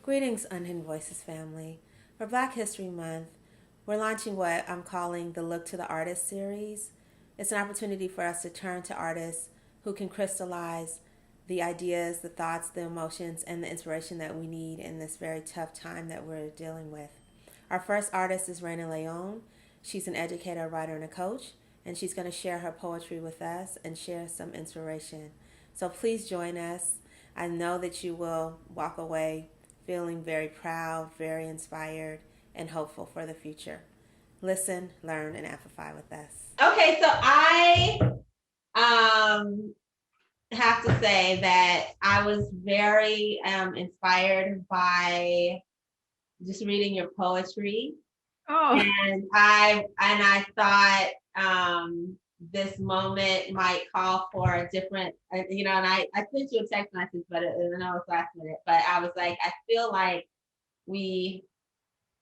Greetings, Unhidden Voices family. For Black History Month, we're launching what I'm calling the Look to the Artist series. It's an opportunity for us to turn to artists who can crystallize the ideas, the thoughts, the emotions, and the inspiration that we need in this very tough time that we're dealing with. Our first artist is Raina Leon. She's an educator, writer, and a coach, and she's going to share her poetry with us and share some inspiration. So please join us. I know that you will walk away feeling very proud, very inspired, and hopeful for the future. Listen, learn, and amplify with us. Okay, so I um have to say that I was very inspired by just reading your poetry, Oh, and I thought this moment might call for a different, and I sent you a text message, but I know it's last minute, but I was like, I feel like we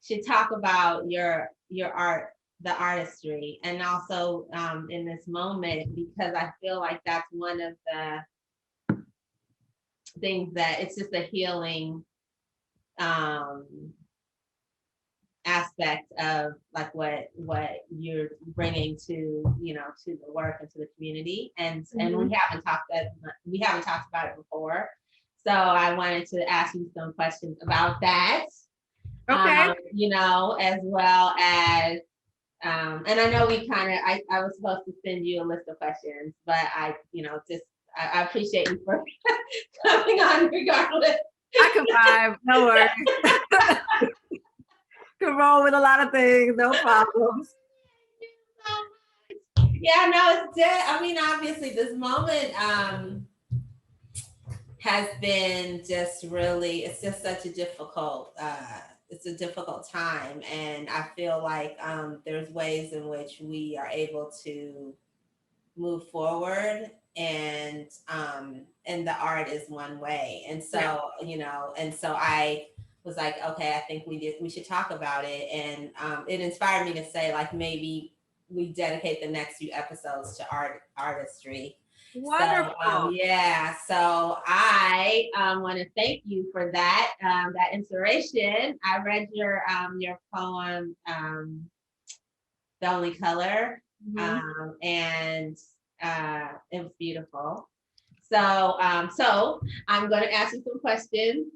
should talk about your art, the artistry, and also in this moment, because I feel like that's one of the things that it's just a healing um aspect of like what you're bringing to to the work and to the community, and mhm. we haven't talked about it before, so I wanted to ask you some questions about that, Okay. as well as and I know I was supposed to send you a list of questions, but I appreciate you for coming on regardless. I can vibe. No worries. Can roll with a lot of things. No problems. Yeah, no, it's dead. I mean, obviously, this moment has been just really. It's just such a difficult. It's a difficult time, and I feel like there's ways in which we are able to move forward, and the art is one way, and Yeah. so I was like, okay, I think we should talk about it, and it inspired me to say, like, maybe we dedicate the next few episodes to artistry. So Wonderful. yeah, so I want to thank you for that inspiration. I read your poem, The Only Color, Mhm. and it was beautiful. So I'm going to ask you some questions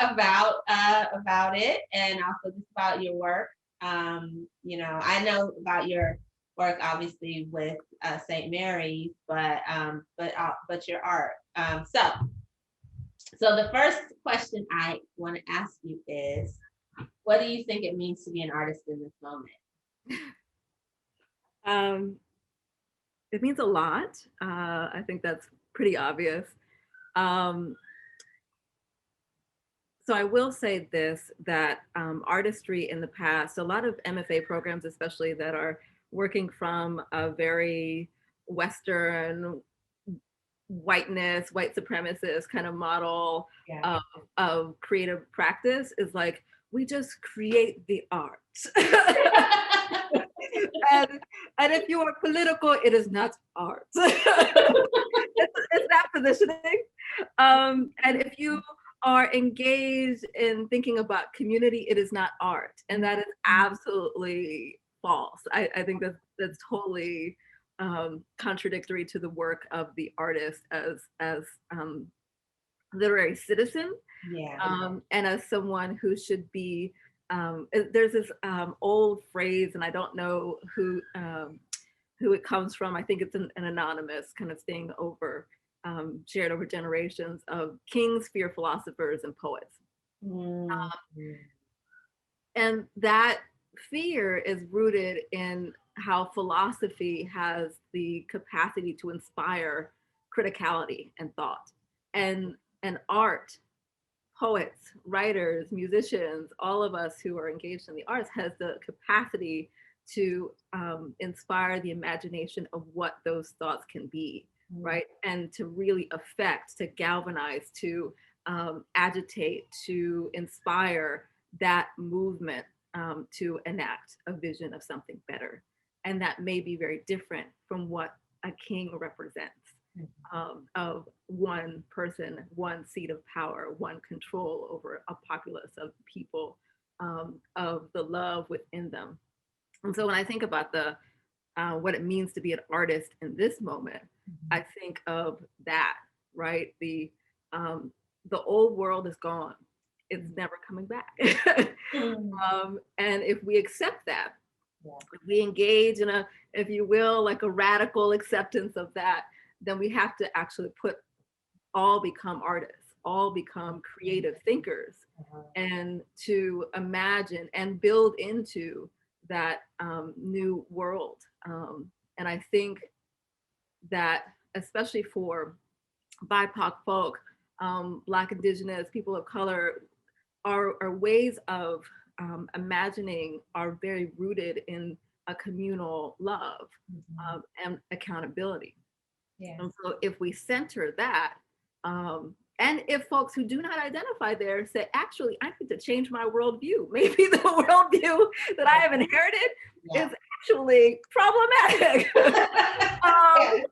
about it, and also just about your work. I know about your work, obviously, with St. Mary's, but your art. So the first question I want to ask you is, what do you think it means to be an artist in this moment? Um, it means a lot. I think that's pretty obvious. Um, so I will say this, that artistry in the past, a lot of MFA programs, especially that are working from a very Western whiteness, white supremacist kind of model Yeah. of, of creative practice, is like, we just create the art. and, and if you are political, it is not art. It's that positioning. And if you are engaged in thinking about community, it is not art. And that is absolutely false. I think that's totally contradictory to the work of the artist as literary citizen, Yeah. and as someone who should be. There's this old phrase, and I don't know who it comes from. I think it's an anonymous kind of thing over shared over generations, of kings fear philosophers and poets, Mm. and that fear is rooted in how philosophy has the capacity to inspire criticality and thought, and art, poets, writers, musicians, all of us who are engaged in the arts, has the capacity to inspire the imagination of what those thoughts can be, Mm. right? And to really affect, to galvanize, to agitate, to inspire that movement, to enact a vision of something better. And that may be very different from what a king represents. of one person, one seat of power, one control over a populace of people, of the love within them. And so when I think about the what it means to be an artist in this moment, I think of that, right? The old world is gone. It's never coming back. And if we accept that, if we engage in a, if you will, like a radical acceptance of that, then we have to actually all become artists, all become creative thinkers, and to imagine and build into that new world. And I think that, especially for BIPOC folk, Black, Indigenous, people of color, our ways of imagining are very rooted in a communal love and accountability. Yeah. And so if we center that, and if folks who do not identify there say, actually, I need to change my worldview, maybe the worldview that I have inherited is actually problematic.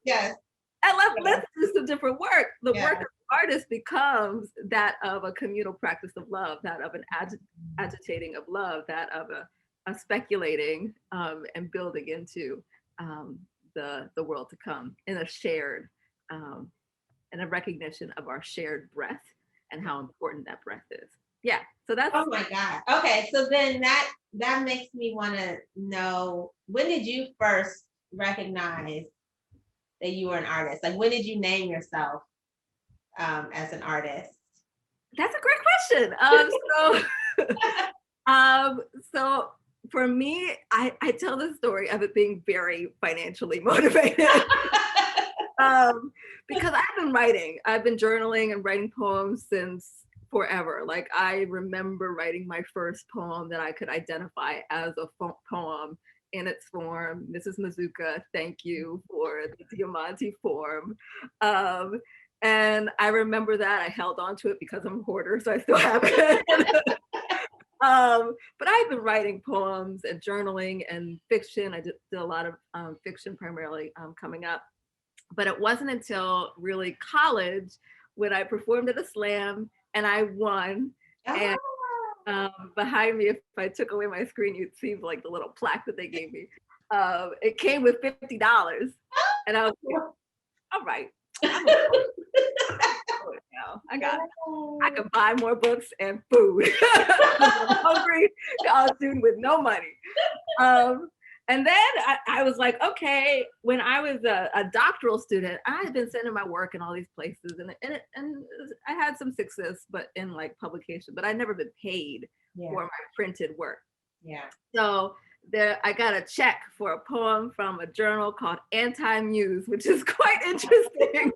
Yes. And let's do some different work. The work of the artist becomes that of a communal practice of love, that of an agitating of love, that of a speculating and building into the world to come in a shared, and a recognition of our shared breath and how important that breath is. Yeah, so that's. Oh my God. Okay, so then that makes me want to know, when did you first recognize that you were an artist? Like, when did you name yourself as an artist? That's a great question. So for me, I tell the story of it being very financially motivated. Because I've been writing, I've been journaling and writing poems since forever. Like, I remember writing my first poem that I could identify as a poem in its form. Mrs. Mazuka, thank you for the Diamante form. And I remember that I held on to it because I'm a hoarder, so I still have it. But I've been writing poems and journaling and fiction. I did a lot of fiction primarily coming up. But it wasn't until really college when I performed at a slam and I won. And behind me, if I took away my screen, you'd see like the little plaque that they gave me. It came with $50. And I was like, all right. I can buy more books and food. I'm hungry college student with no money. And then I was like, okay, when I was a doctoral student, I had been sending my work in all these places, and I had some success, but in like publication, but I'd never been paid for my printed work. Yeah. So there, I got a check for a poem from a journal called Anti-Muse, which is quite interesting.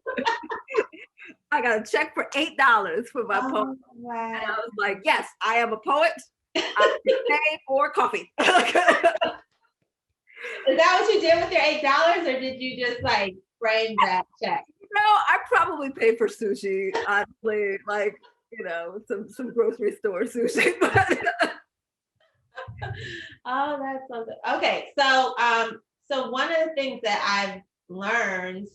I got a check for $8 for my poem. Wow. And I was like, yes, I am a poet. I pay for coffee. Is that what you did with your $8, or did you just like frame that check? No, I probably paid for sushi, honestly, like, some grocery store sushi. Oh, that's so good. Okay, so one of the things that I've learned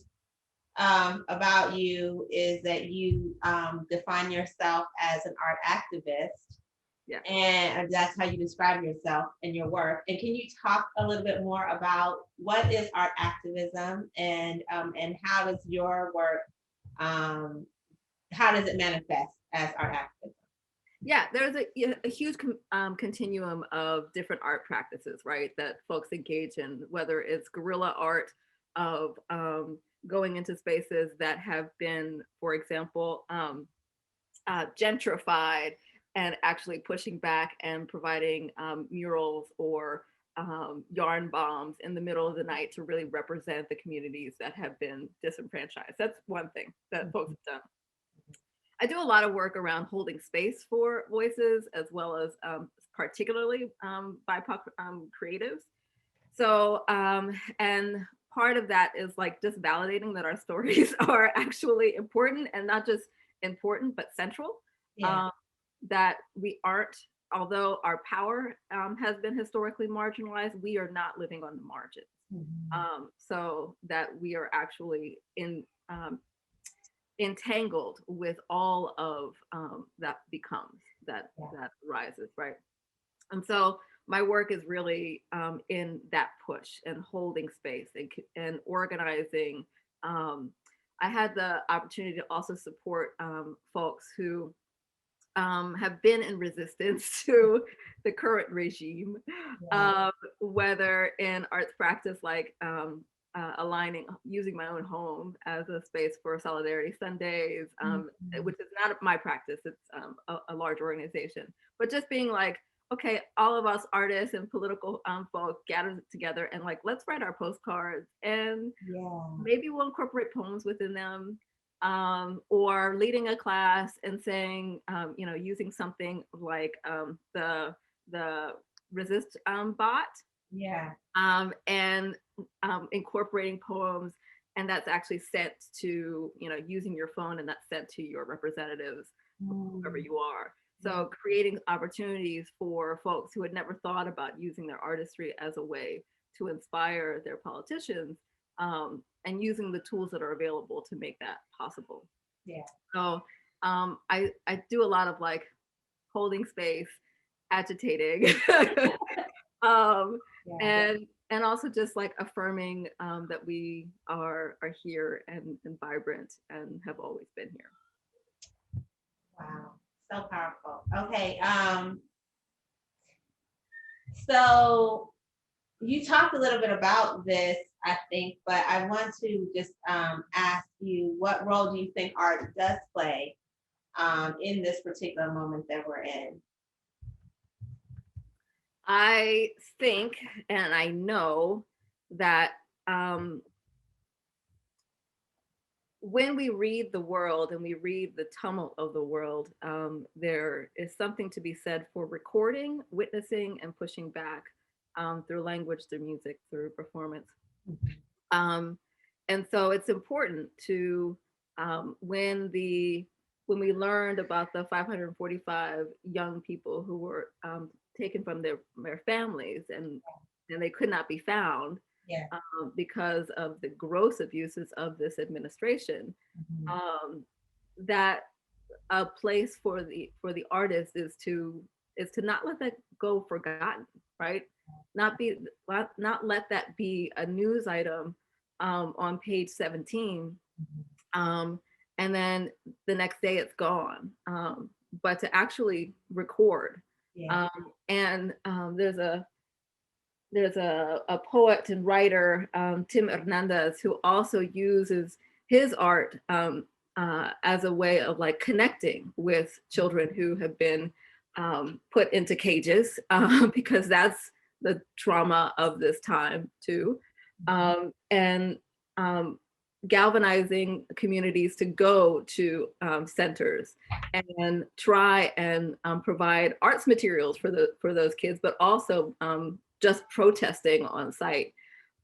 about you is that you define yourself as an art activist. Yeah. And that's how you describe yourself and your work. And can you talk a little bit more about what is art activism, and how does your work, how does it manifest as art activism? Yeah, there's a huge continuum of different art practices, right, that folks engage in, whether it's guerrilla art of going into spaces that have been, for example, gentrified, and actually pushing back and providing murals or yarn bombs in the middle of the night to really represent the communities that have been disenfranchised. That's one thing that folks have done. I do a lot of work around holding space for voices, as well as particularly BIPOC creatives. So, and part of that is like just validating that our stories are actually important, and not just important, but central. Yeah. That we aren't, although our power has been historically marginalized, we are not living on the margins. So that we are actually in entangled with all of that becomes, that rises, right? And so my work is really in that push and holding space and organizing. I had the opportunity to also support folks who have been in resistance to the current regime, whether in arts practice, like aligning, using my own home as a space for Solidarity Sundays, which is not my practice, it's a large organization, but just being like, okay, all of us artists and political folk gather together and like, let's write our postcards and maybe we'll incorporate poems within them, or leading a class and saying, you know, using something like the resist bot, and incorporating poems, and that's actually sent to, you know, using your phone, and that's sent to your representatives, whoever you are. So creating opportunities for folks who had never thought about using their artistry as a way to inspire their politicians, and using the tools that are available to make that possible. So I do a lot of like holding space, agitating, and also just like affirming that we are here and vibrant and have always been here. Wow, so powerful. Okay, so you talked a little bit about this, I think, but I want to just ask you, what role do you think art does play in this particular moment that we're in? I think, and I know that when we read the world and we read the tumult of the world, there is something to be said for recording, witnessing, and pushing back through language, through music, through performance. And so it's important to, when we learned about the 545 young people who were taken from their families and they could not be found, because of the gross abuses of this administration, that a place for the artist is to not let that go forgotten, right? Not let that be a news item on page 17, and then the next day it's gone, but to actually record. And there's a poet and writer, Tim Hernandez, who also uses his art as a way of like connecting with children who have been put into cages, because that's the trauma of this time too, and galvanizing communities to go to centers and try and provide arts materials for those kids, but also just protesting on site.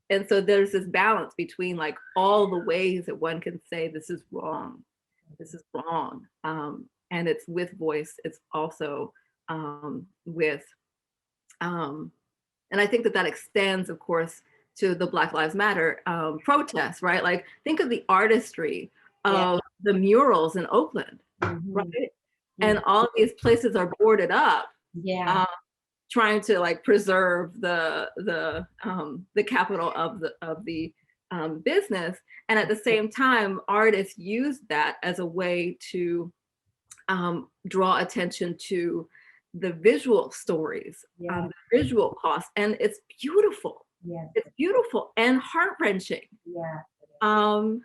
And so there's this balance between like all the ways that one can say this is wrong, and it's with voice, it's also with, and I think that extends, of course, to the Black Lives Matter protests, right? Like think of the artistry of the murals in Oakland, right? And all of these places are boarded up, trying to like preserve the capital of the business, and at the same time, artists use that as a way to draw attention to the visual stories, the visual costs, and it's beautiful. It's beautiful and heart-wrenching. And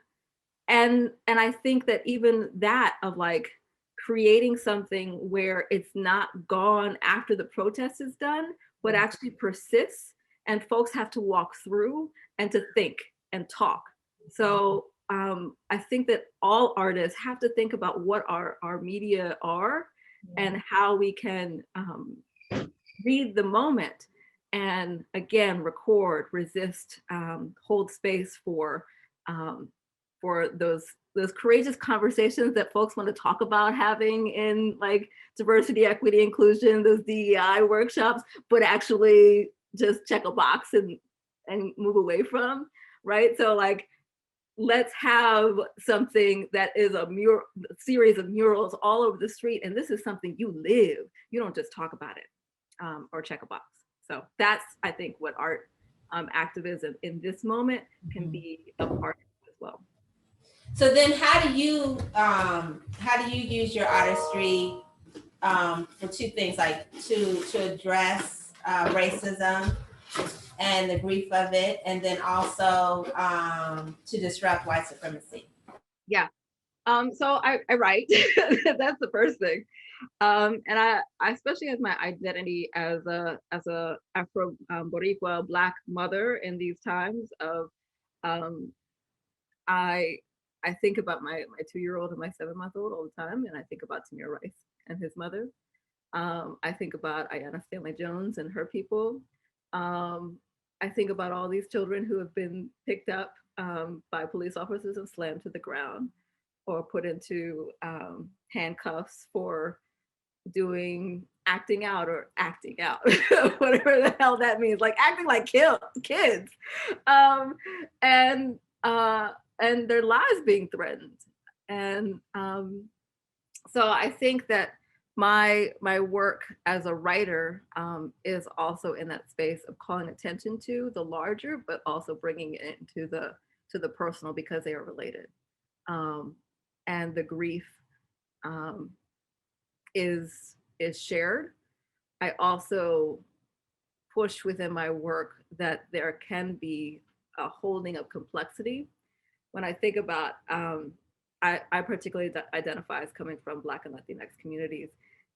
I think that even that of like creating something where it's not gone after the protest is done, but actually persists, and folks have to walk through and to think and talk. So I think that all artists have to think about what our media are and how we can read the moment and again record, resist, hold space for those courageous conversations that folks want to talk about having in like diversity, equity, inclusion, those DEI workshops, but actually just check a box and move away from, right? So like let's have something that is a series of murals all over the street. And this is something you live. You don't just talk about it or check a box. So that's, I think, what art activism in this moment can be a part of as well. So then how do you use your artistry for two things, like to address racism and the grief of it, and then also to disrupt white supremacy? Yeah. So I write. That's the first thing. And I especially as my identity as a Afro Boricua Black mother in these times of um, I I think about my 2-year-old and my 7-month-old all the time, and I think about Tamir Rice and his mother. I think about Ayanna Stanley Jones and her people. Um, I think about all these children who have been picked up by police officers and slammed to the ground or put into handcuffs for acting out, whatever the hell that means, like acting like kids, um, and and their lives being threatened. And so I think that my work as a writer is also in that space of calling attention to the larger, but also bringing it into the personal because they are related. And the grief um, is shared. I also push within my work that there can be a holding of complexity. When I think about, I particularly identify as coming from Black and Latinx communities.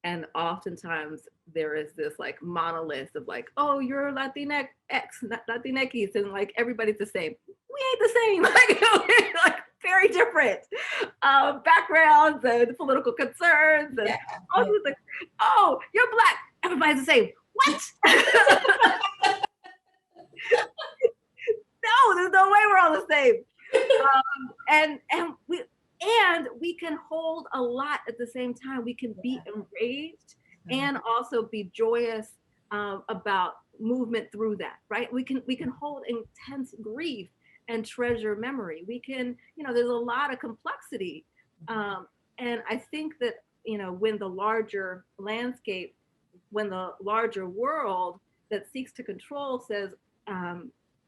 And oftentimes there is this like monolith of like, oh, you're Latinx, Latinx, and like everybody's the same. We ain't the same, like very different backgrounds and political concerns and all these things. Oh, you're Black, everybody's the same. What? No, there's no way we're all the same. And we can hold a lot at the same time. We can be enraged and also be joyous about movement through that, right? We can hold intense grief and treasure memory. We can, there's a lot of complexity. And I think that, when the larger landscape, when the larger world that seeks to control says,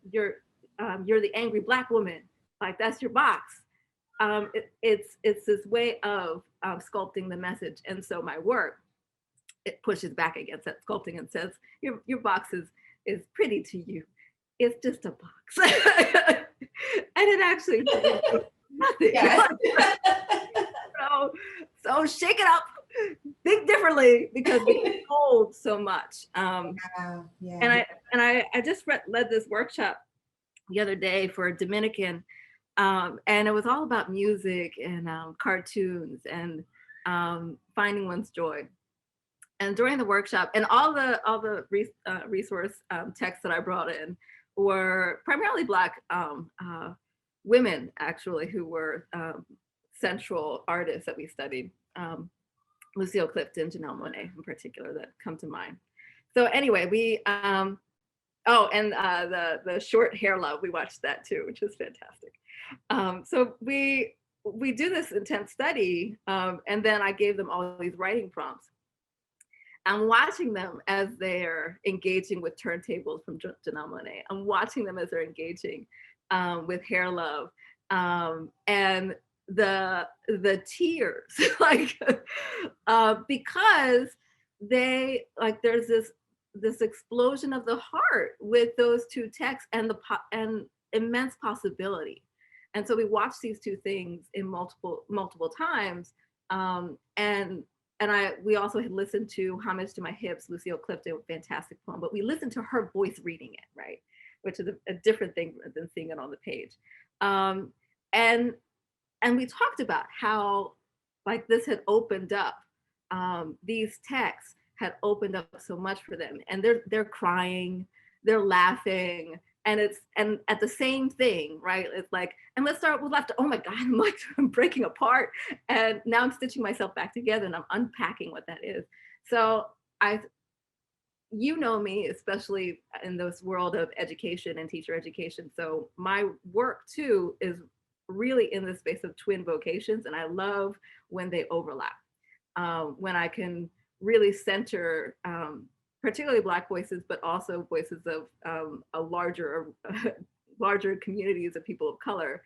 you're the angry Black woman, like that's your box. It's this way of sculpting the message. And so my work, it pushes back against that sculpting and says, your box is pretty to you. It's just a box. And it actually nothing. Yes. So shake it up, think differently, because we can hold so much. And I just led this workshop the other day for a Dominican, and it was all about music and cartoons and finding one's joy. And during the workshop, and all the resource texts that I brought in were primarily Black women, actually, who were central artists that we studied. Lucille Clifton, Janelle Monáe in particular, that come to mind. So anyway, we the short hair love, we watched that too, which was fantastic. So we do this intense study, and then I gave them all these writing prompts. I'm watching them as they're engaging with turntables from Janelle Monáe. I'm watching them as they're engaging with hair love, and the tears, like because they like there's this explosion of the heart with those two texts and and immense possibility. And so we watched these two things in multiple times, and we also had listened to Homage to My Hips, Lucille Clifton, fantastic poem, but we listened to her voice reading it, right? Which is a different thing than seeing it on the page. And we talked about how like this had opened up, these texts had opened up so much for them, and they're crying, they're laughing, and at the same thing, right? It's like, and let's start with laughter. Oh my God, I'm breaking apart, and now I'm stitching myself back together, and I'm unpacking what that is. So you know me, especially in this world of education and teacher education. So my work too is really in the space of twin vocations, and I love when they overlap. When I can really center, particularly Black voices, but also voices of a larger, larger communities of people of color,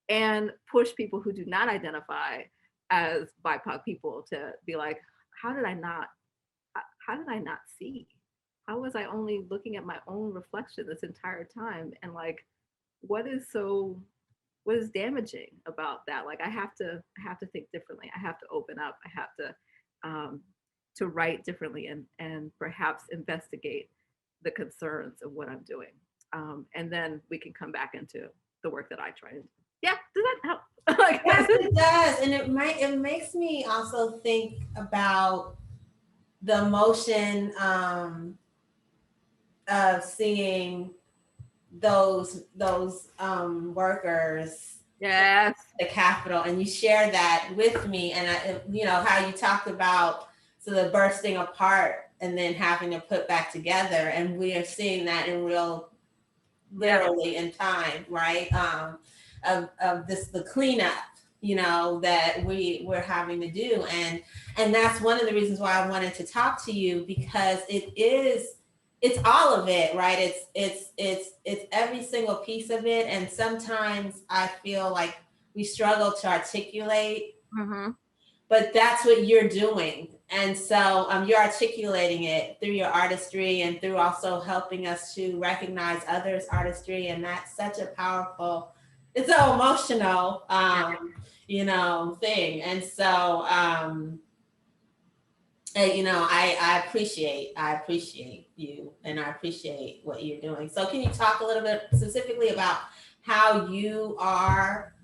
and push people who do not identify as BIPOC people to be like, how did I not, how did I not see? How was I only looking at my own reflection this entire time? And like, what is so, what is damaging about that? Like, I have to think differently. I have to open up. I have to write differently and perhaps investigate the concerns of what I'm doing. And then we can come back into the work that I try to do. Yeah, does that help? Yes, it does. And it makes me also think about the emotion of seeing those workers Yes. the Capitol, and you shared that with me, and how you talked about the bursting apart and then having to put back together, and we are seeing that in literally in time, right? Of the cleanup, that we're having to do, and that's one of the reasons why I wanted to talk to you, because it's all of it, right? It's every single piece of it, and sometimes I feel like we struggle to articulate, but that's what you're doing. And so you're articulating it through your artistry and through also helping us to recognize others' artistry. And that's such a powerful, it's so emotional, thing. And so, I appreciate you, and I appreciate what you're doing. So can you talk a little bit specifically about how you are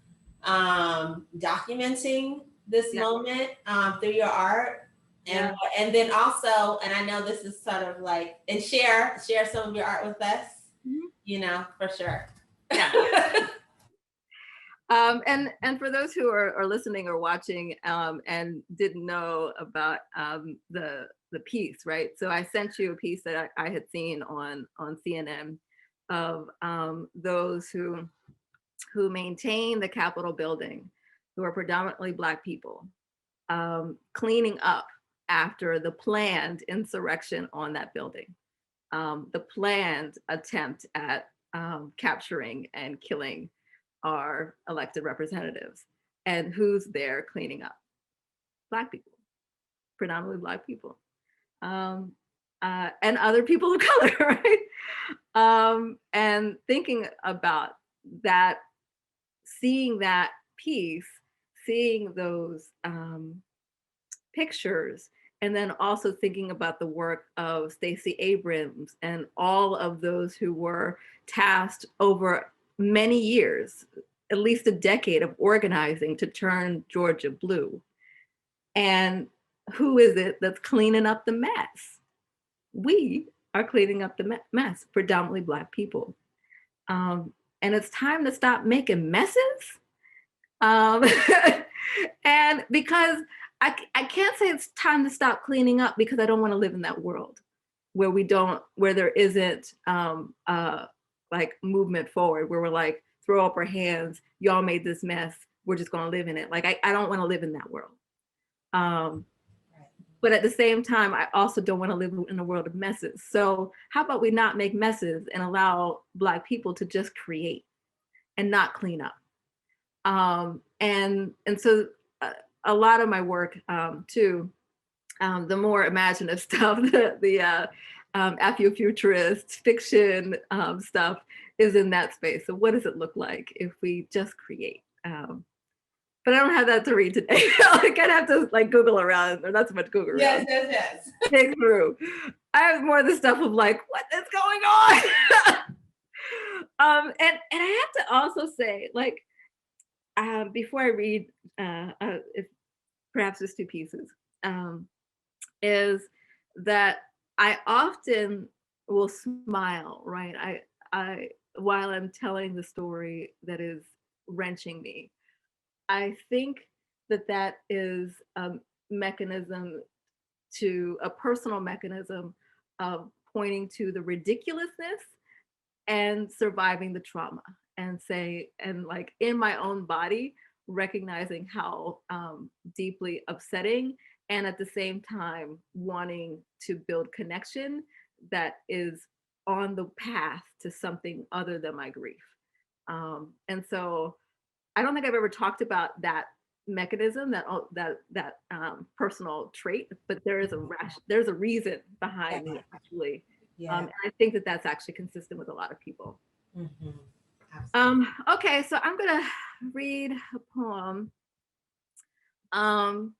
documenting this moment through your art, and then also, and I know this is sort of like, and share some of your art with us, for sure. Yeah. And for those who are listening or watching and didn't know about the piece, right? So I sent you a piece that I had seen on CNN of those who maintain the Capitol building, who are predominantly Black people, cleaning up after the planned insurrection on that building, the planned attempt at capturing and killing our elected representatives. And who's there cleaning up? Black people, predominantly Black people, and other people of color, right? And thinking about that, seeing that piece, seeing those pictures, and then also thinking about the work of Stacey Abrams and all of those who were tasked over many years, at least a decade of organizing to turn Georgia blue. And who is it that's cleaning up the mess? We are cleaning up the mess, predominantly Black people. And it's time to stop making messes. And because I can't say it's time to stop cleaning up, because I don't want to live in that world where there isn't like movement forward, where we're like, throw up our hands, y'all made this mess, we're just going to live in it. Like, I don't want to live in that world. But at the same time, I also don't want to live in a world of messes. So how about we not make messes and allow Black people to just create and not clean up? And so a lot of my work too, the more imaginative stuff, the Afrofuturist fiction stuff is in that space. So what does it look like if we just create? But I don't have that to read today. Like, I'd have to like Google around, or not so much Google around. Yes. Dig through. I have more of the stuff of like, what is going on? And I have to also say, like, before I read, if perhaps just two pieces, is that I often will smile, right? I while I'm telling the story that is wrenching me. I think that is a mechanism, a personal mechanism of pointing to the ridiculousness and surviving the trauma. and say, and like in my own body, recognizing how deeply upsetting, and at the same time wanting to build connection that is on the path to something other than my grief. And so I don't think I've ever talked about that mechanism, that personal trait, but there's a reason behind me actually. Yeah. And I think that that's actually consistent with a lot of people. Mm-hmm. Absolutely. Okay, so I'm gonna read a poem, um,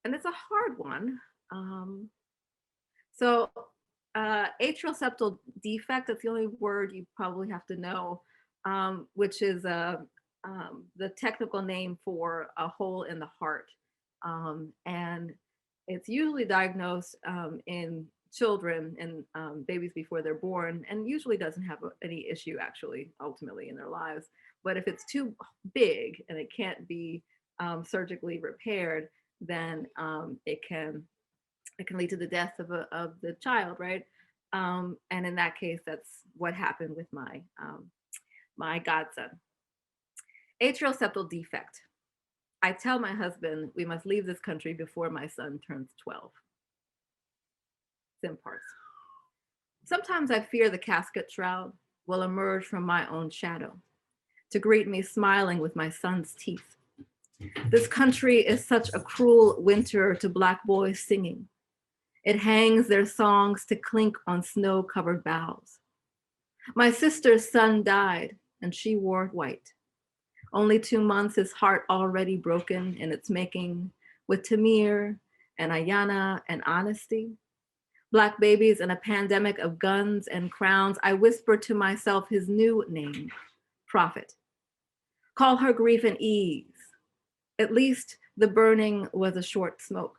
and it's a hard one. Um, so, atrial septal defect, that's the only word you probably have to know, which is the technical name for a hole in the heart. And it's usually diagnosed in children and babies before they're born, and usually doesn't have any issue actually ultimately in their lives. But if it's too big and it can't be surgically repaired, then it can lead to the death of the child, right? And in that case, that's what happened with my godson. Atrial septal defect. I tell my husband we must leave this country before my son turns 12. It's in parts. Sometimes I fear the casket shroud will emerge from my own shadow to greet me smiling with my son's teeth. This country is such a cruel winter to Black boys singing. It hangs their songs to clink on snow-covered boughs. My sister's son died, and she wore white. Only 2 months, his heart already broken in its making, with Tamir and Ayana and honesty. Black babies in a pandemic of guns and crowns. I whisper to myself his new name, Prophet. Call her grief and ease. At least the burning was a short smoke,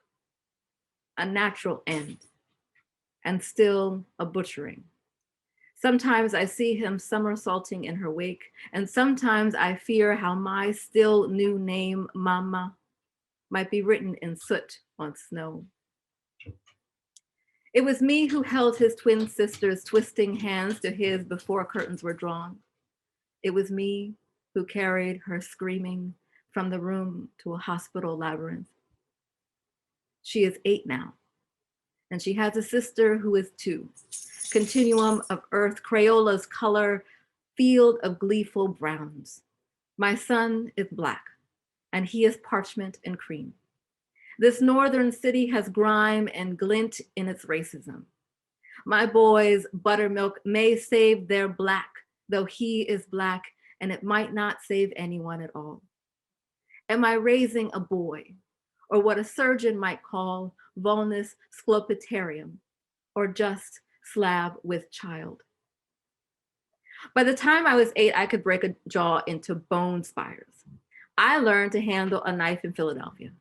a natural end, and still a butchering. Sometimes I see him somersaulting in her wake, and sometimes I fear how my still new name, Mama, might be written in soot on snow. It was me who held his twin sister's twisting hands to his before curtains were drawn. It was me who carried her screaming from the room to a hospital labyrinth. She is 8 now, and she has a sister who is 2. Continuum of earth, Crayola's color, field of gleeful browns. My son is Black, and he is parchment and cream. This northern city has grime and glint in its racism. My boy's buttermilk may save their Black, though he is Black, and it might not save anyone at all. Am I raising a boy, or what a surgeon might call vulnus sclopitarium, or just slab with child? By the time I was 8, I could break a jaw into bone spires. I learned to handle a knife in Philadelphia.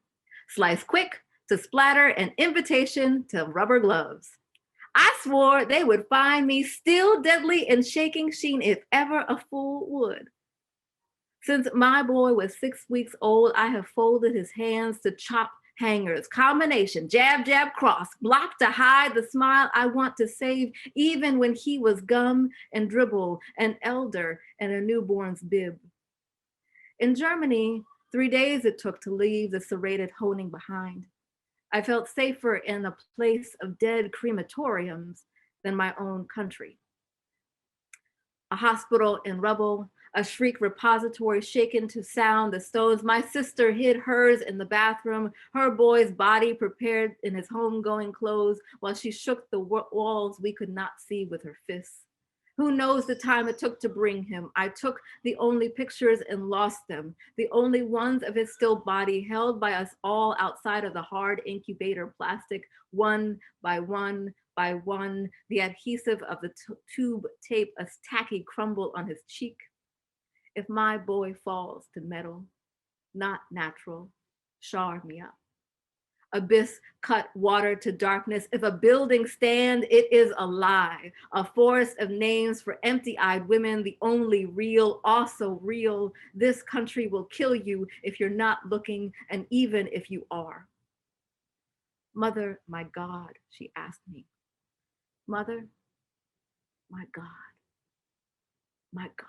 Slice quick to splatter, an invitation to rubber gloves. I swore they would find me still deadly and shaking sheen if ever a fool would. Since my boy was 6 weeks old, I have folded his hands to chop hangers, combination, jab, jab, cross, block to hide the smile I want to save, even when he was gum and dribble, an elder and a newborn's bib. In Germany, 3 days it took to leave the serrated honing behind. I felt safer in a place of dead crematoriums than my own country. A hospital in rubble, a shriek repository shaken to sound the stones. My sister hid hers in the bathroom, her boy's body prepared in his homegoing clothes while she shook the walls we could not see with her fists. Who knows the time it took to bring him? I took the only pictures and lost them, the only ones of his still body held by us all outside of the hard incubator plastic, one by one, by one, the adhesive of the tube tape a tacky crumble on his cheek. If my boy falls to metal, not natural, shard me up. Abyss cut water to darkness. If a building stand, it is a lie. A forest of names for empty-eyed women, the only real, also real. This country will kill you if you're not looking, and even if you are. Mother, my God, she asked me. Mother, my God, my God.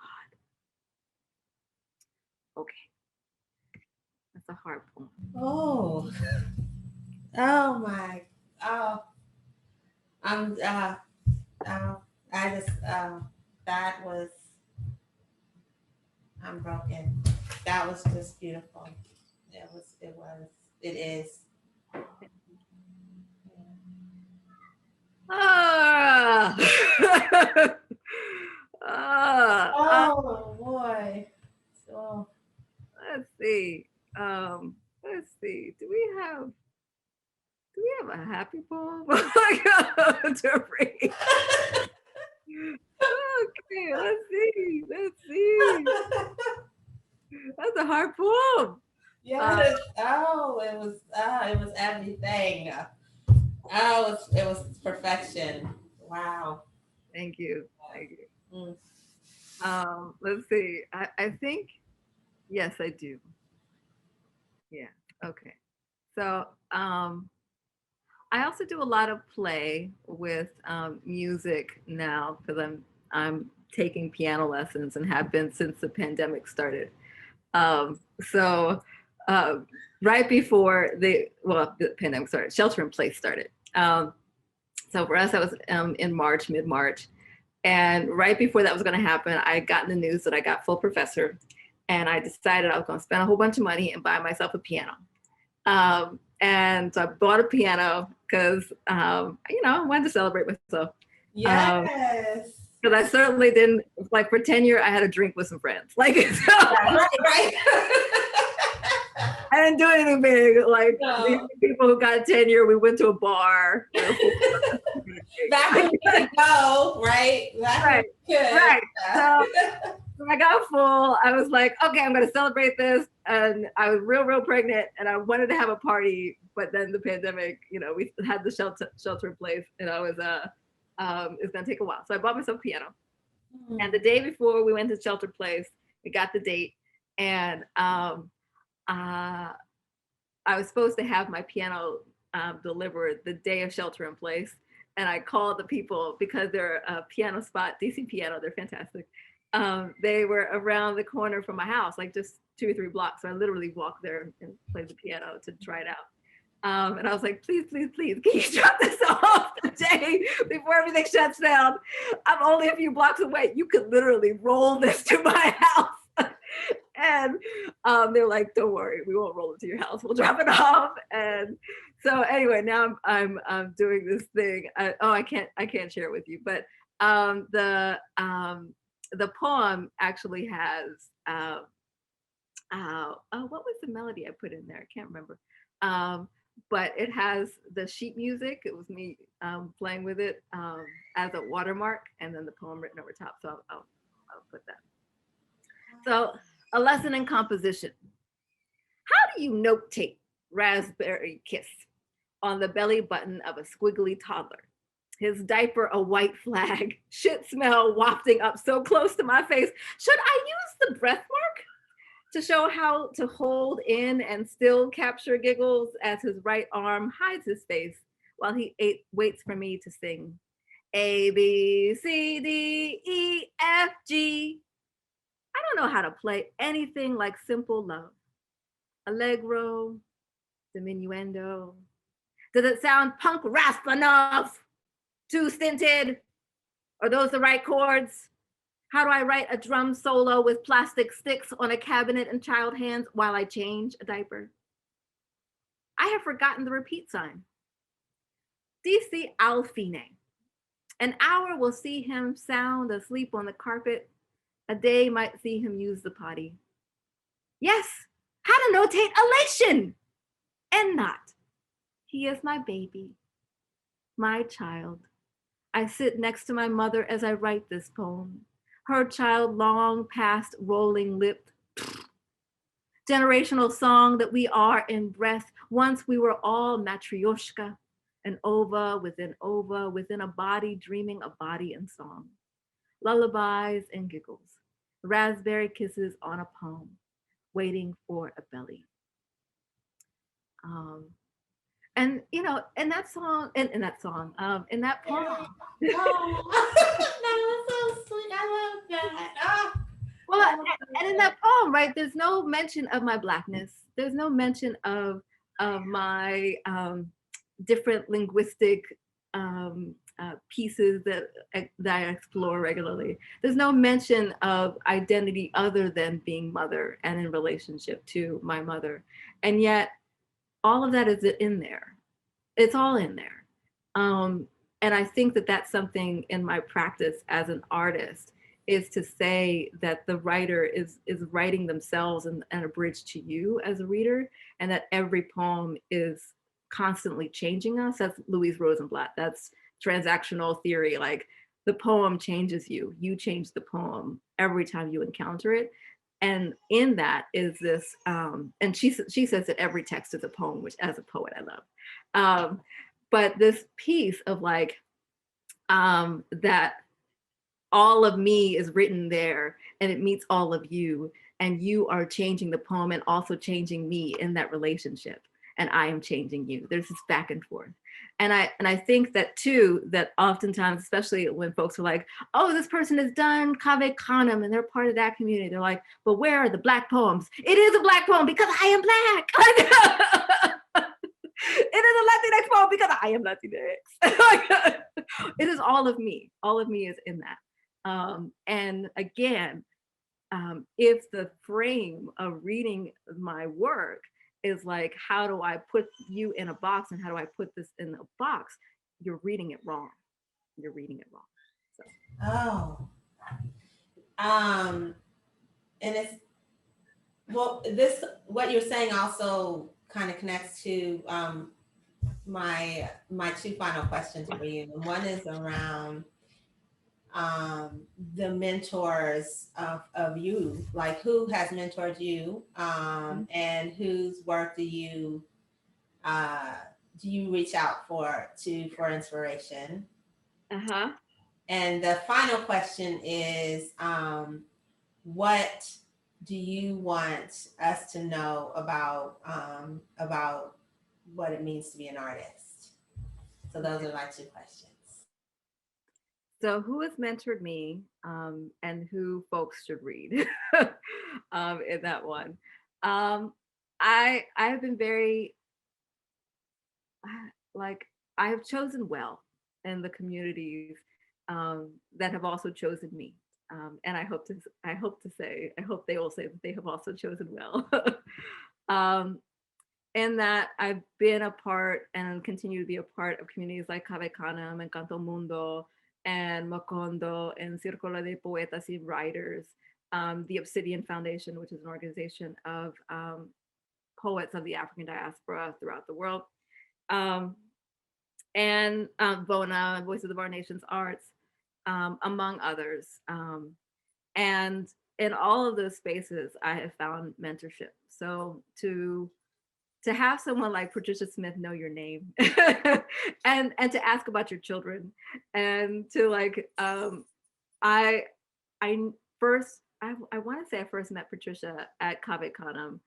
Okay, that's a hard poem. Oh, oh my, oh, I'm, I just, that was, I'm broken. That was just beautiful. It was, it is. Ah, ah, Oh boy. So, let's see. Let's see. Do we have a happy poem to read? Okay, let's see. Let's see. That's a hard poem. yes. It was everything. Oh, it was perfection. Wow. Thank you. Thank you. Mm. Let's see. I think yes, I do. Yeah. Okay. So I also do a lot of play with music now because I'm taking piano lessons and have been since the pandemic started. So uh, right before the pandemic started, shelter in place started. So for us, that was in March, mid March, and right before that was going to happen, I got in the news that I got full professor, and I decided I was going to spend a whole bunch of money and buy myself a piano. And so I bought a piano because, I wanted to celebrate myself. Yes. Because I certainly didn't, like for tenure, I had a drink with some friends. Like, so Right. I didn't do anything big. Like No. these people who got tenure, we went to a bar. Back when we could go, right? Back when Right, we could. right. So when I got full, I was like, okay, I'm going to celebrate this. And I was real pregnant and I wanted to have a party. But then the pandemic, we had the shelter in place and I was, it's going to take a while. So I bought myself a piano. And the day before we went to shelter place, we got the date. And I was supposed to have my piano delivered the day of shelter in place. And I called the people because they're a piano spot, DC Piano, they're fantastic. They were around the corner from my house, like just 2 or 3 blocks. So I literally walked there and played the piano to try it out. And I was like, please, can you drop this off the day before everything shuts down? I'm only a few blocks away. You could literally roll this to my house. And they're like, don't worry, we won't roll it to your house. We'll drop it off. And so anyway, now I'm doing this thing. I can't share it with you, but the poem actually has what was the melody I put in there? I can't remember. But it has the sheet music. It was me playing with it as a watermark, and then the poem written over top. So I'll put that. So a lesson in composition. How do you note tape Raspberry Kiss on the belly button of a squiggly toddler? His diaper a white flag, shit smell wafting up so close to my face. Should I use the breath mark to show how to hold in and still capture giggles as his right arm hides his face while he waits for me to sing A, B, C, D, E, F, G. I don't know how to play anything like Simple Love, Allegro, Diminuendo. Does it sound punk rasp enough? Too stinted? Are those the right chords? How do I write a drum solo with plastic sticks on a cabinet in child hands while I change a diaper? I have forgotten the repeat sign. DC Alfine. An hour will see him sound asleep on the carpet. A day might see him use the potty. Yes, how to notate elation and not. He is my baby, my child. I sit next to my mother as I write this poem. Her child long past rolling lipped. Generational song that we are in breath. Once we were all matryoshka, an ova within a body dreaming a body and song. Lullabies and giggles. Raspberry kisses on a poem, waiting for a belly. And in that song, in that poem. Oh, that was so sweet. I love that. Well, and in that poem, right, there's no mention of my Blackness. There's no mention of my different linguistic pieces that I explore regularly. There's no mention of identity other than being mother and in relationship to my mother. And yet all of that is in there. It's all in there. Um, and I think that that's something in my practice as an artist, is to say that the writer is writing themselves and a bridge to you as a reader, and that every poem is constantly changing us. That's Louise Rosenblatt. That's transactional theory. Like, the poem changes you. You change the poem every time you encounter it. And in that is this, and she says that every text is a poem, which as a poet I love. But this piece of like, that all of me is written there and it meets all of you, and you are changing the poem and also changing me in that relationship, and I am changing you. There's this back and forth. And I think that too, that oftentimes, especially when folks are like, oh, this person has done Kave Kanam and they're part of that community, they're like, but where are the Black poems? It is a Black poem because I am Black. It is a Latinx poem because I am Latinx. It is all of me. All of me is in that. And again, if the frame of reading my work is like, how do I put you in a box and how do I put this in a box? You're reading it wrong. You're reading it wrong. So. Oh. And it's, well, this, what you're saying also kind of connects to my two final questions for you. And one is around the mentors of you, like who has mentored you, and whose work do you reach out for inspiration? Uh-huh. And the final question is, what do you want us to know about what it means to be an artist? So those are my two questions. So who has mentored me, and who folks should read in that one? I have been very like, I have chosen well in the communities that have also chosen me. And I hope they will say that they have also chosen well. um, and that I've been a part and continue to be a part of communities like Cabecanam and Canto Mundo and Macondo and Círculo de Poetas y Writers, the Obsidian Foundation, which is an organization of poets of the African diaspora throughout the world. And Bona, Voices of Our Nation's Arts, among others. And in all of those spaces, I have found mentorship. So to have someone like Patricia Smith know your name, and to ask about your children, and to like, I first, I want to say I first met Patricia at Kave Kanam.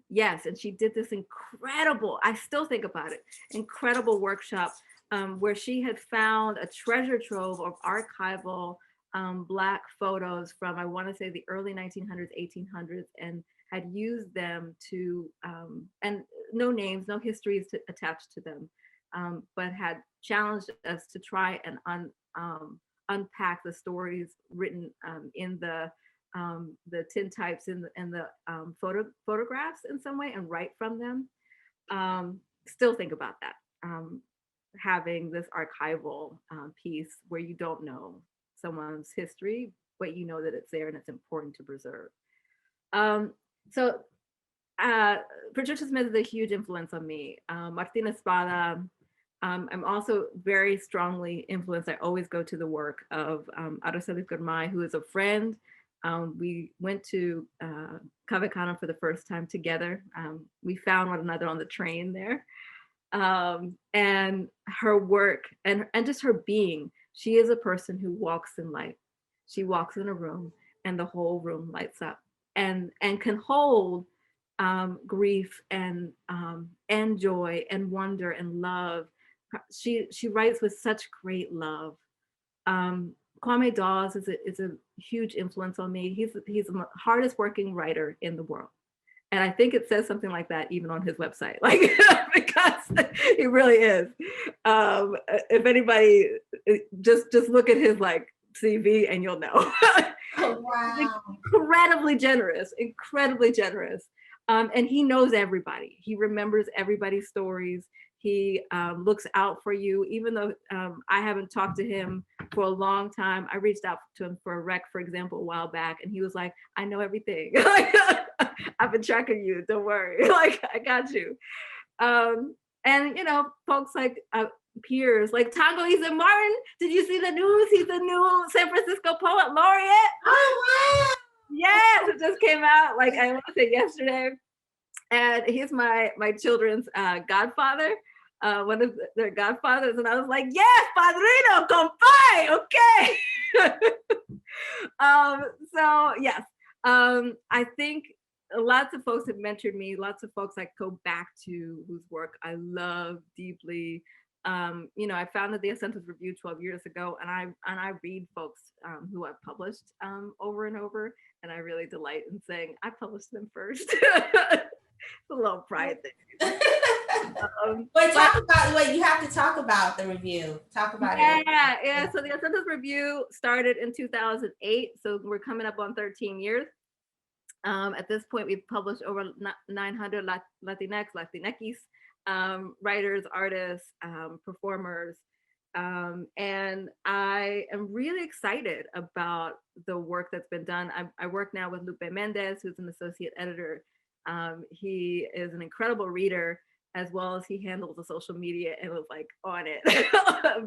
Yes, and she did this incredible, I still think about it, incredible workshop where she had found a treasure trove of archival Black photos from, I want to say, the early 1900s, 1800s, and had used them to, and no names, no histories attached to them, but had challenged us to try and unpack the stories written in the tintypes and the photographs in some way and write from them. Still think about that. Having this archival piece where you don't know someone's history, but you know that it's there and it's important to preserve. So Patricia Smith is a huge influence on me. Martina Espada. I'm also very strongly influenced. I always go to the work of Araceli Gurmay, who is a friend. We went to Kave Kanam for the first time together. We found one another on the train there. And her work and just her being, she is a person who walks in light. She walks in a room and the whole room lights up, and can hold grief and joy and wonder and love. She writes with such great love. Kwame Dawes is a huge influence on me. He's the hardest working writer in the world. And I think it says something like that even on his website, like because he really is. If anybody just look at his like CV and you'll know. Oh, wow. Incredibly generous, incredibly generous. And he knows everybody. He remembers everybody's stories. He looks out for you, even though I haven't talked to him for a long time. I reached out to him for a rec, for example, a while back, and he was like, I know everything. I've been tracking you. Don't worry. Like, I got you. And, you know, folks like peers, like Tangolisa Martin. Did you see the news? He's the new San Francisco Poet Laureate. Oh, wow. Yes, it just came out, like, I want to say yesterday. And he's my children's godfather, one of their godfathers. And I was like, yes, padrino, compay, okay. So yes, I think lots of folks have mentored me, lots of folks I go back to whose work I love deeply. You know, I founded the Ascensus Review 12 years ago, and I read folks who I've published over and over, and I really delight in saying I published them first. It's a little pride thing. Wait, you have to talk about the review. Talk about it. Yeah. So the Ascensus Review started in 2008. So we're coming up on 13 years. At this point, we've published over 900 Latinx, Latinx writers, artists, performers. And I am really excited about the work that's been done. I work now with Lupe Mendez, who's an associate editor. He is an incredible reader, as well as he handles the social media and was like on it,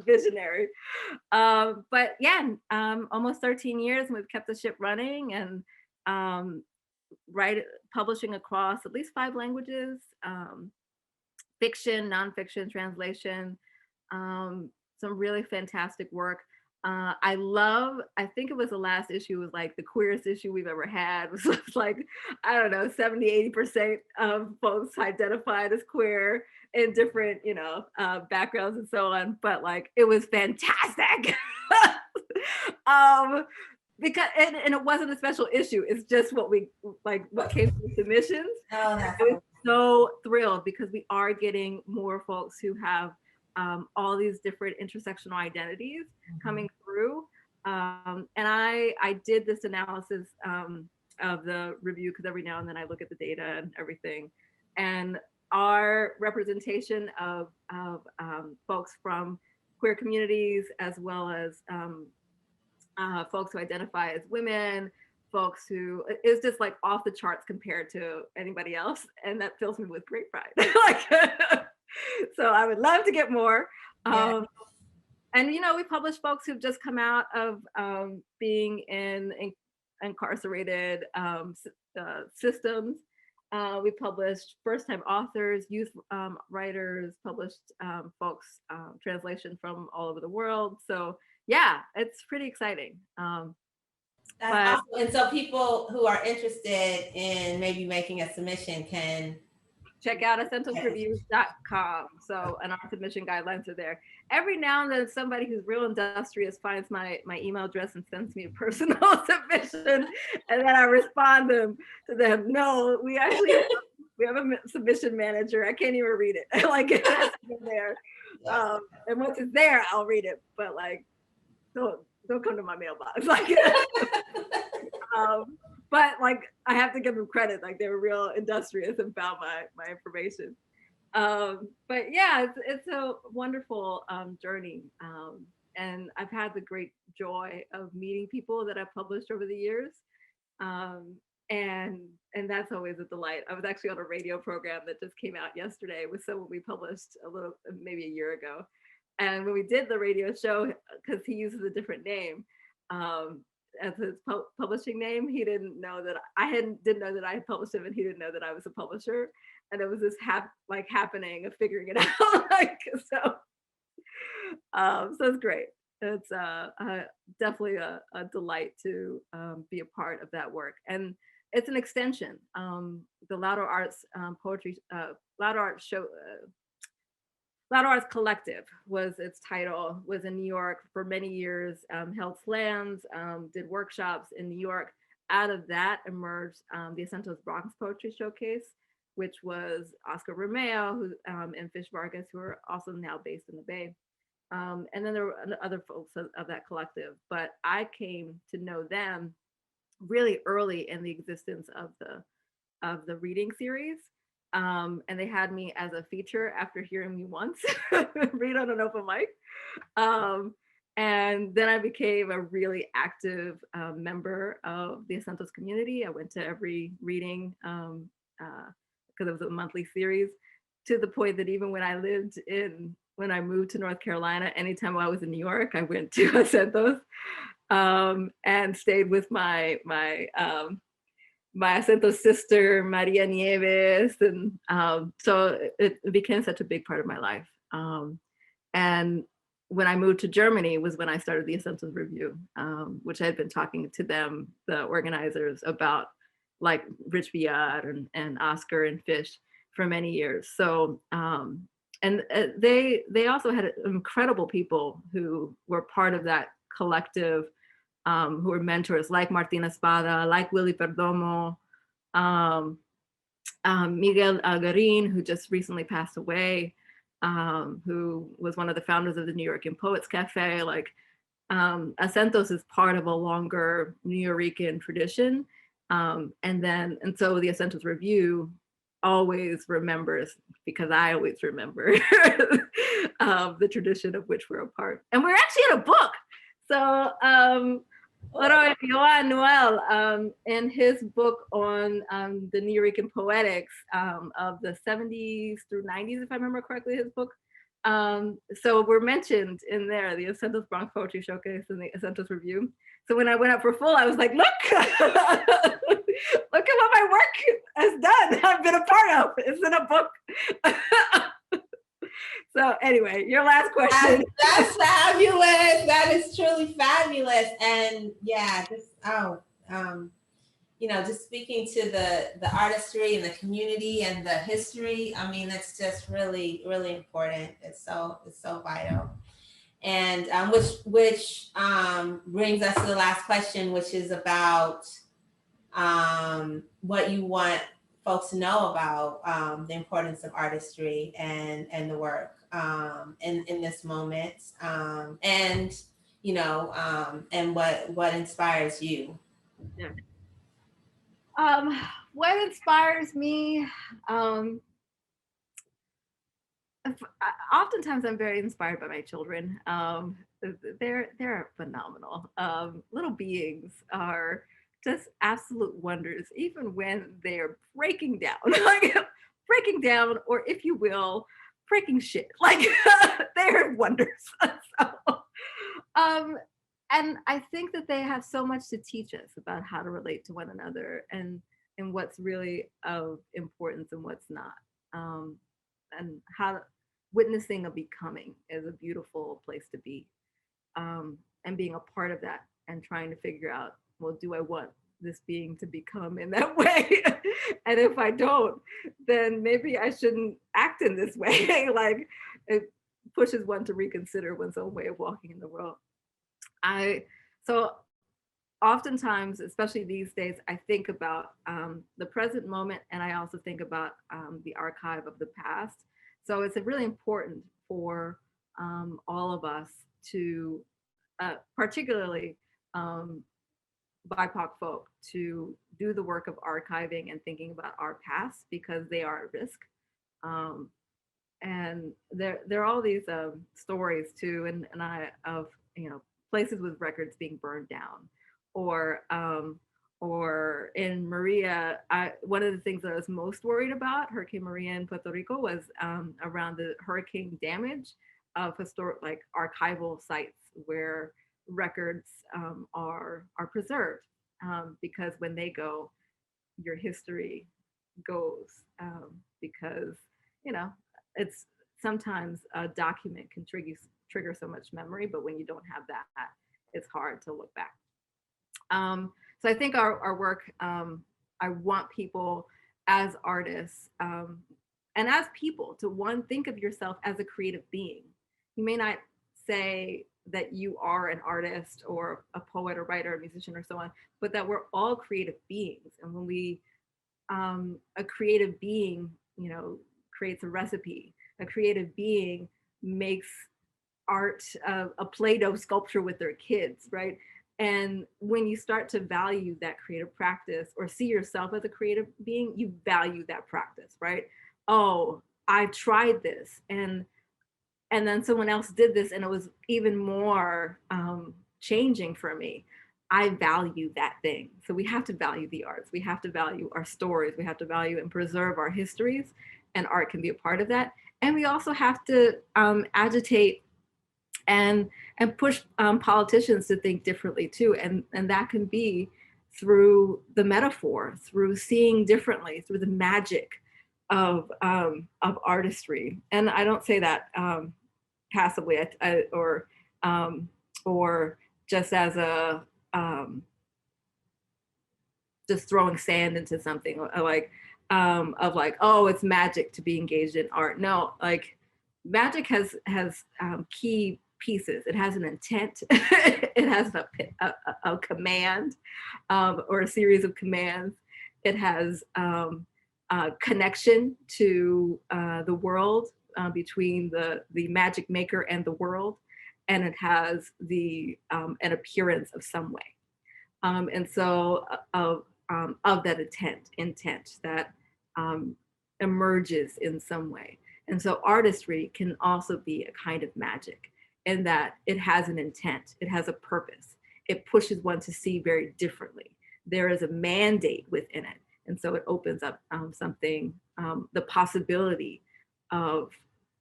visionary. But yeah, almost 13 years, and we've kept the ship running, and publishing across at least 5 languages, fiction, nonfiction, translation, some really fantastic work. I think it was the last issue was like the queerest issue we've ever had. It was like, I don't know, 70-80% of folks identified as queer in different, you know, backgrounds and so on. But like, it was fantastic. Because and it wasn't a special issue. It's just what came from submissions. Oh, that's I was so thrilled because we are getting more folks who have all these different intersectional identities coming through. And I did this analysis of the review because every now and then I look at the data and everything. And our representation of folks from queer communities, as well as folks who identify as women, folks who is just like off the charts compared to anybody else. And that fills me with great pride. Like, so I would love to get more. And, you know, we publish folks who've just come out of being in incarcerated systems. We published first-time authors, youth writers, published folks, translation from all over the world. So yeah, it's pretty exciting. awesome. And so people who are interested in maybe making a submission can check out ascentosreviews.com. So, and our submission guidelines are there. Every now and then somebody who's real industrious finds my email address and sends me a personal submission, and then I respond to them. No, we have a submission manager. I can't even read it. Like, it has to be there. And once it's there, I'll read it. But like, don't come to my mailbox. Like, but like, I have to give them credit. Like, they were real industrious and found my information. But yeah, it's a wonderful journey. And I've had the great joy of meeting people that I've published over the years. And that's always a delight. I was actually on a radio program that just came out yesterday with someone we published maybe a year ago. And when we did the radio show, because he uses a different name as his publishing name, he didn't know that didn't know that I had published him, and he didn't know that I was a publisher. And it was this happening of figuring it out. Like, so it's great. It's definitely a delight to be a part of that work. And it's an extension. The Louder Arts poetry, Louder Arts show, Loud Arts Collective was its title, was in New York for many years, held slams, did workshops in New York. Out of that emerged the Acentos Bronx Poetry Showcase, which was Oscar Romeo who, and Fish Vargas, who are also now based in the Bay. And then there were other folks of that collective, but I came to know them really early in the existence of the reading series. And they had me as a feature after hearing me once read on an open mic. Um, and then I became a really active member of the Acentos community. I went to every reading because it was a monthly series, to the point that even when I moved to North Carolina, anytime I was in New York, I went to Acentos and stayed with my Acento sister, Maria Nieves. And so it became such a big part of my life. And when I moved to Germany was when I started the Acentos Review, which I had been talking to them, the organizers, about, like Rich Viad and Oscar and Fish for many years. So, and they also had incredible people who were part of that collective, who were mentors, like Martina Espada, like Willie Perdomo, Miguel Algarin, who just recently passed away, who was one of the founders of the New York Poets Cafe. Like, Acentos is part of a longer Nuyorican tradition. And so the Acentos Review always remembers, because I always remember the tradition of which we're a part. And we're actually in a book. So Joan Noel, in his book on the Nuyorican poetics of the 70s through 90s, if I remember correctly, his book. So we're mentioned in there, the Acentos Bronx Poetry Showcase and the Acentos Review. So when I went up for full, I was like, look, look at what my work has done. I've been a part of. It's in a book. So anyway, your last question. That's fabulous. That is truly fabulous. And yeah, just speaking to the artistry and the community and the history. I mean, it's just really, really important. It's so vital. And which brings us to the last question, which is about what you want folks to know about the importance of artistry and the work in this moment, and what inspires you. Yeah. What inspires me? Oftentimes I'm very inspired by my children. They're phenomenal. Little beings are just absolute wonders, even when they're breaking down, like breaking down, or if you will, breaking shit. Like they're wonders. So, and I think that they have so much to teach us about how to relate to one another, and what's really of importance and what's not. And how witnessing a becoming is a beautiful place to be, and being a part of that and trying to figure out, well, do I want this being to become in that way? And if I don't, then maybe I shouldn't act in this way. Like, it pushes one to reconsider one's own way of walking in the world. So oftentimes, especially these days, I think about the present moment, and I also think about the archive of the past. So it's really important for all of us to, particularly BIPOC folk, to do the work of archiving and thinking about our past, because they are at risk. And there are all these stories too, and I of places with records being burned down, or in Maria, one of the things that I was most worried about, Hurricane Maria in Puerto Rico, was around the hurricane damage of historic, like archival sites where records are preserved, because when they go, your history goes, because it's sometimes a document can trigger so much memory, but when you don't have that, it's hard to look back. So I think our work, I want people as artists, and as people, to think of yourself as a creative being. You may not say that you are an artist or a poet or writer or musician or so on, but that we're all creative beings. And when we, a creative being, creates a recipe, a creative being makes art, a Play-Doh sculpture with their kids, right? And when you start to value that creative practice or see yourself as a creative being, you value that practice, right? Oh, I tried this, and then someone else did this and it was even more changing for me. I value that thing. So we have to value the arts. We have to value our stories. We have to value and preserve our histories, and art can be a part of that. And we also have to agitate and push politicians to think differently too. And that can be through the metaphor, through seeing differently, through the magic of artistry. And I don't say that passively, or just as a just throwing sand into something, like of like, oh, it's magic to be engaged in art. No, like magic has key pieces. It has an intent. It has a command, or a series of commands. It has connection to the world, between the magic maker and the world, and it has the an appearance of some way, and so of that intent that emerges in some way. And so artistry can also be a kind of magic in that it has an intent, it has a purpose, it pushes one to see very differently. There is a mandate within it. And so it opens up something, the possibility of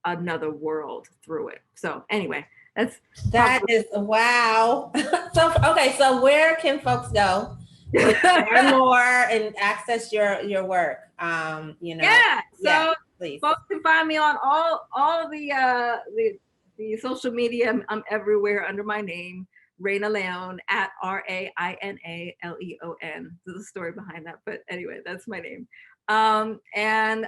another world through it. So anyway, that is wow. So where can folks go to learn more and access your work? Yeah. So please. Folks can find me on all the social media. I'm everywhere under my name, Raina Leon, at RAINALEON. There's a story behind that, but anyway, that's my name. And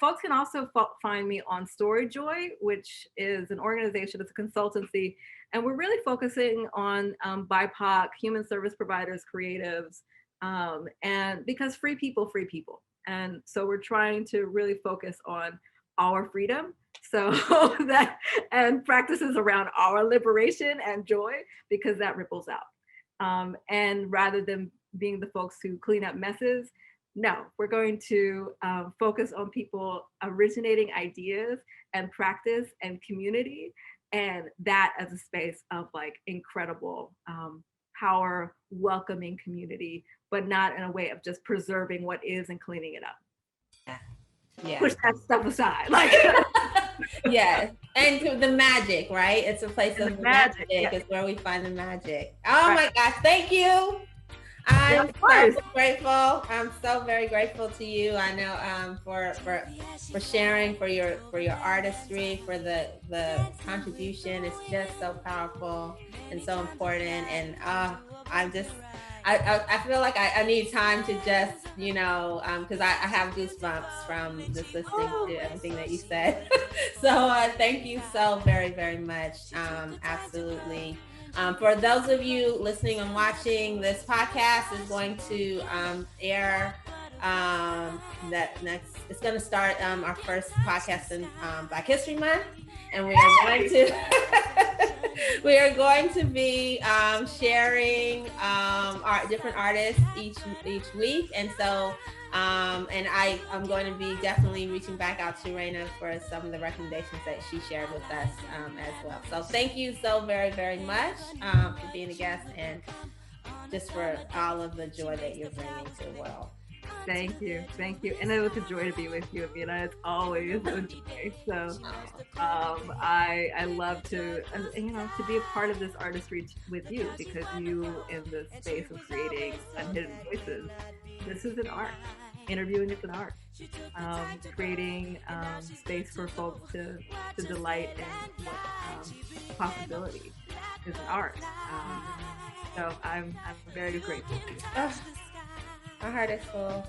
folks can also find me on Storyjoy, which is an organization, it's a consultancy, and we're really focusing on BIPOC, human service providers, creatives, and because free people. And so we're trying to really focus on our freedom, so that, and practices around our liberation and joy, because that ripples out. And rather than being the folks who clean up messes, no, we're going to focus on people originating ideas and practice and community, and that as a space of like incredible power, welcoming community, but not in a way of just preserving what is and cleaning it up. Yeah. Push that stuff aside. Like yes. And the magic, right? It's a place of magic. It's where we find the magic. Oh my gosh, thank you. I'm so grateful. I'm so very grateful to you. I know for sharing, for your artistry, for the contribution. It's just so powerful and so important. And I feel like I need time to just, because I have goosebumps from just listening to everything that you said. So thank you so very, very much. Absolutely. For those of you listening and watching, this podcast is going to air it's going to start our first podcast in Black History Month, and we are going to be sharing our different artists each week. And so and I'm going to be definitely reaching back out to Raina for some of the recommendations that she shared with us as well. So thank you so very, very much for being a guest, and just for all of the joy that you're bringing to the world. Thank you. And it was a joy to be with you, Amina. It's always a joy. So I love to be a part of this artistry with you, because you, in the space of creating Unhidden Voices, this is an art. Interviewing is an art. Creating space for folks to delight in what possibility is an art. So I'm very grateful to you. My heart is full.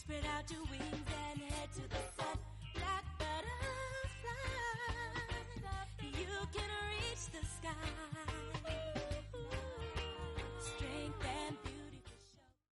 spread out doing